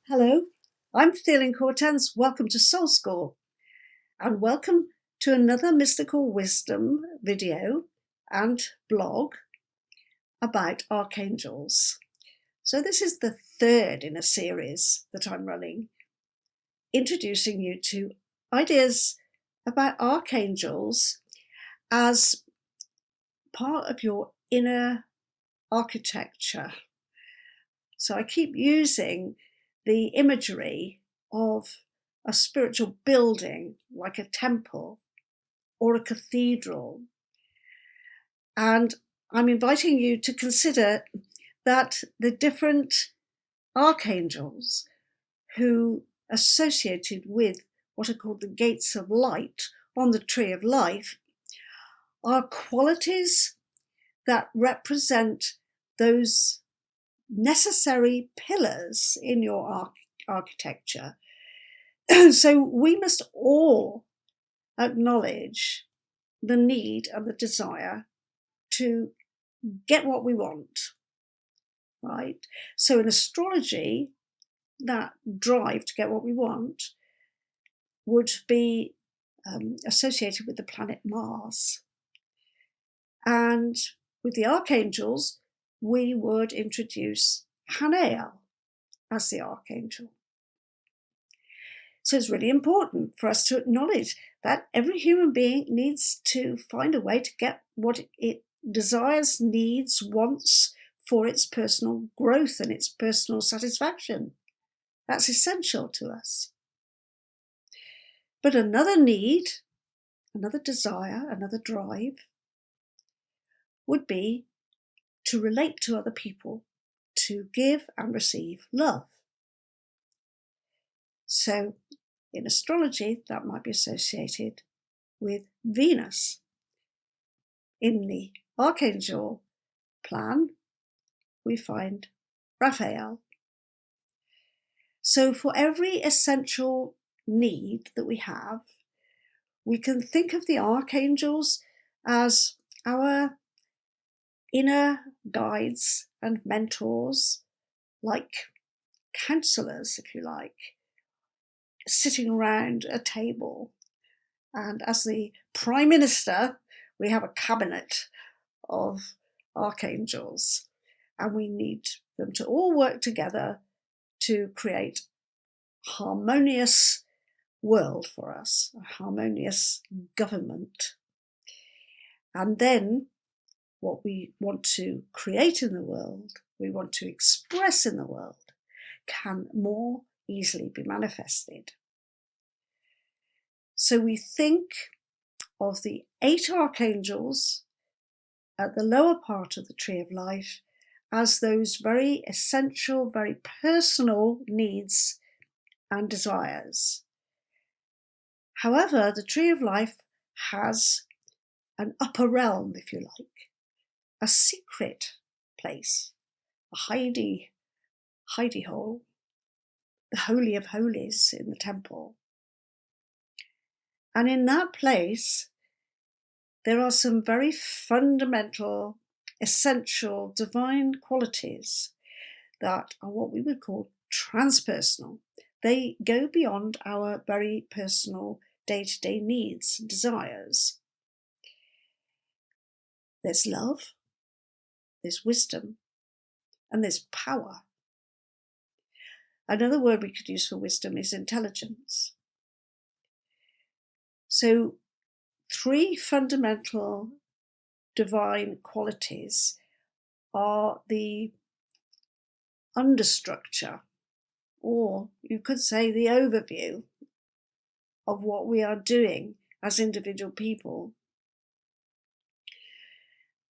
Hello, I'm Theolyn Cortens. Welcome to SoulSchool, and welcome to another mystical wisdom video and blog about archangels. So this is the third in a series that I'm running, introducing you to ideas about archangels as part of your inner architecture. So I keep using the imagery of a spiritual building like a temple or a cathedral. And I'm inviting you to consider that the different archangels who associated with what are called the gates of light on the tree of life are qualities that represent those necessary pillars in your architecture. So we must all acknowledge the need and the desire to get what we want, right? So in astrology, that drive to get what we want would be associated with the planet Mars. And with the archangels, we would introduce Hanael as the archangel. So it's really important for us to acknowledge that every human being needs to find a way to get what it desires, needs, wants for its personal growth and its personal satisfaction. That's essential to us. But another need, another desire, another drive would be to relate to other people, to give and receive love. So in astrology, that might be associated with Venus. In the archangel plan, we find Raphael. So for every essential need that we have, we can think of the archangels as our inner guides and mentors, like counselors, if you like, sitting around a table. And as the Prime Minister, we have a cabinet of archangels, and we need them to all work together to create a harmonious world for us, a harmonious government. And then what we want to create in the world, we want to express in the world, can more easily be manifested. So we think of the 8 archangels at the lower part of the tree of life as those very essential, very personal needs and desires. However, the tree of life has an upper realm, if you like, a secret place, a hidey hole, the Holy of Holies in the temple. And in that place, there are some very fundamental, essential, divine qualities that are what we would call transpersonal. They go beyond our very personal day-to-day needs and desires. There's love, there's wisdom, and there's power. Another word we could use for wisdom is intelligence. So 3 fundamental divine qualities are the understructure, or you could say the overview of what we are doing as individual people.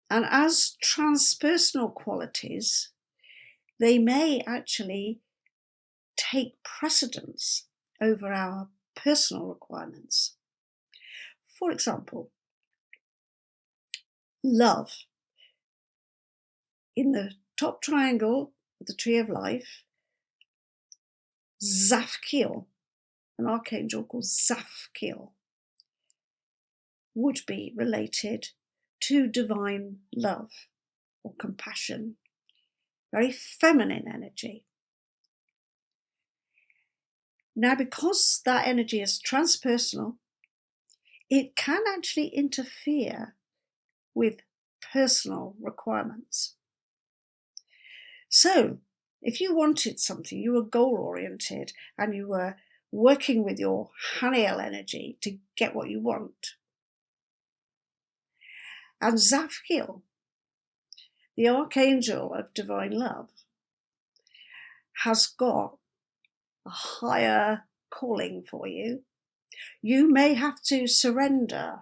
And as transpersonal qualities, they may actually take precedence over our personal requirements. For example, love. In the top triangle of the tree of life, Zafkiel, an archangel called Zafkiel, would be related to divine love or compassion, very feminine energy. Now, because that energy is transpersonal, it can actually interfere with personal requirements. So, if you wanted something, you were goal-oriented and you were working with your Haniel energy to get what you want. And Zaphiel, the Archangel of Divine Love, has got a higher calling for you. You may have to surrender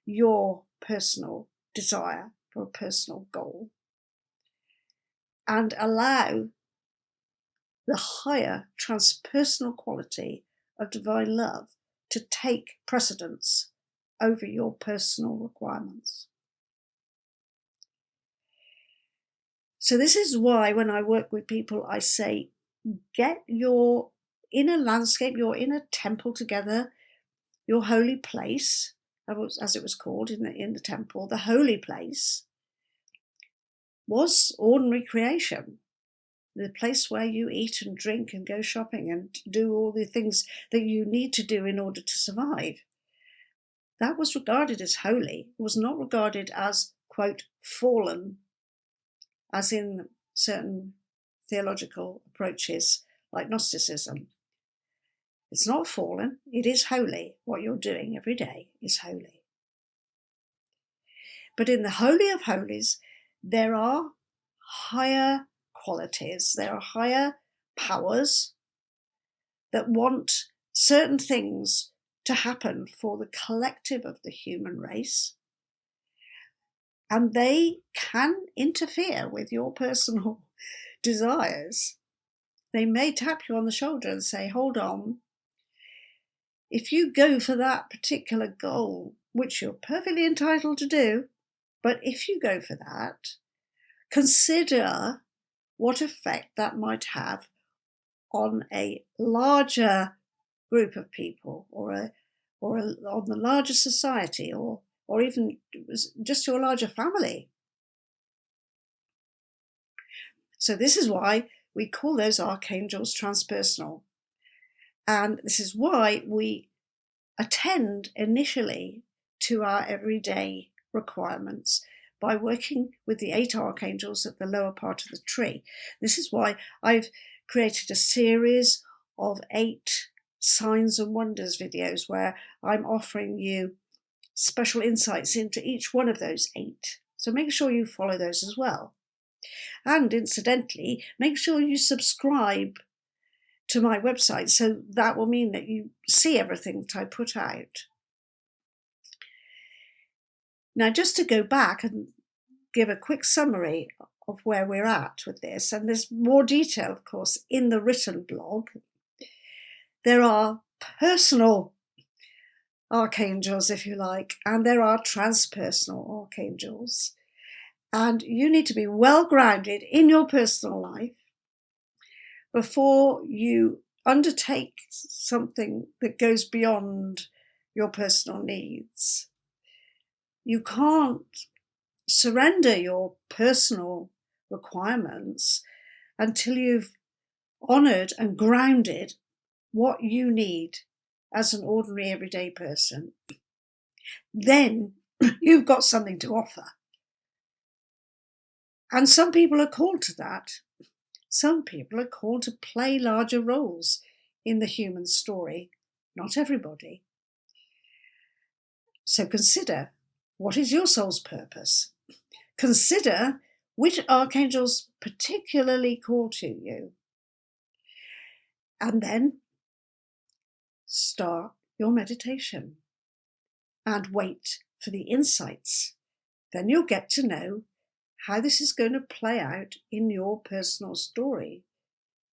your personal desire for a personal goal and allow the higher transpersonal quality of divine love to take precedence over your personal requirements. So this is why when I work with people, I say, get your inner landscape, your inner temple together, your holy place, as it was called in the temple. The holy place was ordinary creation, the place where you eat and drink and go shopping and do all the things that you need to do in order to survive. That was regarded as holy. It was not regarded as, quote, fallen, as in certain theological approaches like Gnosticism. It's not fallen, it is holy. What you're doing every day is holy. But in the Holy of Holies, there are higher qualities, there are higher powers that want certain things to happen for the collective of the human race. And they can interfere with your personal desires. They may tap you on the shoulder and say, hold on, if you go for that particular goal, which you're perfectly entitled to do, but if you go for that, consider what effect that might have on a larger group of people, or on the larger society, or even just your larger family. So this is why we call those archangels transpersonal. And this is why we attend initially to our everyday requirements by working with the 8 archangels at the lower part of the tree. This is why I've created a series of 8 signs and wonders videos where I'm offering you special insights into each one of those 8. So make sure you follow those as well. And incidentally, make sure you subscribe to my website, so that will mean that you see everything that I put out. Now, just to go back and give a quick summary of where we're at with this, and there's more detail, of course, in the written blog. There are personal archangels, if you like, and there are transpersonal archangels. And you need to be well grounded in your personal life before you undertake something that goes beyond your personal needs. You can't surrender your personal requirements until you've honoured and grounded what you need as an ordinary everyday person. Then you've got something to offer. And some people are called to that. Some people are called to play larger roles in the human story. Not everybody. So consider, what is your soul's purpose? Consider which archangels particularly call to you. And then start your meditation and wait for the insights. Then you'll get to know how this is going to play out in your personal story,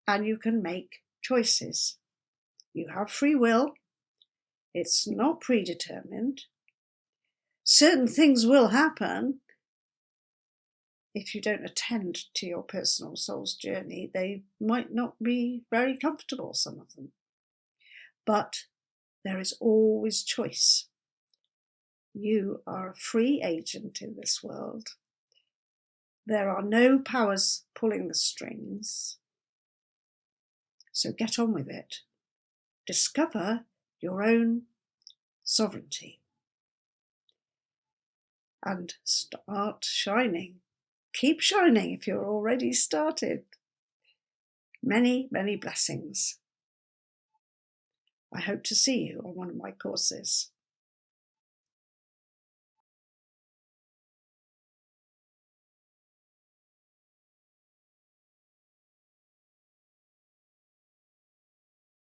and you can make choices. You have free will. It's not predetermined. Certain things will happen if you don't attend to your personal soul's journey. They might not be very comfortable, some of them. But there is always choice. You are a free agent in this world. There are no powers pulling the strings. So get on with it. discover your own sovereignty and start shining. Keep shining if you're already started. Many, many blessings. I hope to see you on one of my courses.